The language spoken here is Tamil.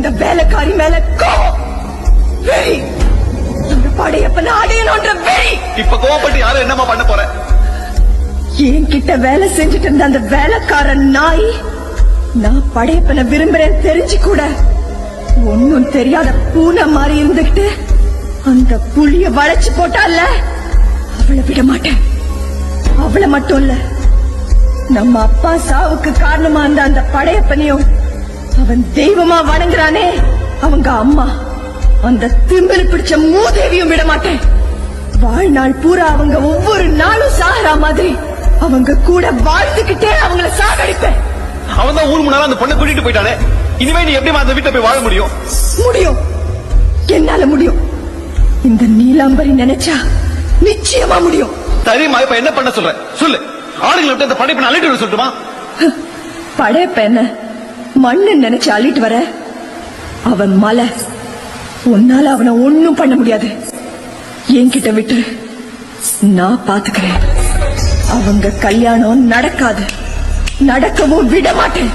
அந்த வேலைக்காரி மேல வெறி, அந்த படையப்பன அடையணும்ன்ற வெறி. இப்ப கோவப்பட்டு யாரும் என்னமா பண்ண போற? என்கிட்ட வேலை செஞ்சுட்டு இருந்த அந்த வேலைக்காரன் நாய், நான் படையப்பன விரும்புறேன் தெரிஞ்சு கூட ஒன்னும் தெரியாத பூனை மாதிரி இருந்துகிட்டு அந்த புளிய வளைச்சு போட்டால, அவளை விட மாட்டேன். அவளை மட்டும் இல்ல, நம்ம அப்பா சாவுக்கு காரணமா இருந்த அந்த படையப்பனையும் அவன் தெய்வமா வணங்குறானே அவங்க அம்மா, அந்த திமிரு பிடிச்ச மூதேவியும் விட மாட்டேன். வாழ்நாள் பூரா அவங்க ஒவ்வொரு நாளும் சாகரா மாதிரி அவங்க கூட வாழ்ந்துகிட்டே அவங்கள சாகடிப்பேன். அவன் தான் ஊர் முன்னால அந்த பொண்ணை கூட்டிட்டு போயிட்டானே, இனிமே நீ எப்படி அந்த வீட்டை போய் வாழ முடியும்? முடியும், என்னால முடியும். இந்த நீலாம்பரி நினைச்சா நிச்சயமா முடியும். தெரியுமா? இப்ப என்ன பண்ண சொல்ற சொல்லு. ஆளுங்களை விட்டு அந்த படைப்பை அள்ளிட்டு வர சொல்லட்டுமா? படைப்ப என்ன மண்ணு நினைச்சு அள்ளிட்டு வர? அவன் மலை, உன்னால அவனை ஒன்னும் பண்ண முடியாது. என்கிட்ட விட்டு நான் பாத்துக்கிறேன். அவங்க கல்யாணம் நடக்காது, நடக்கவும் விட மாட்டேன்.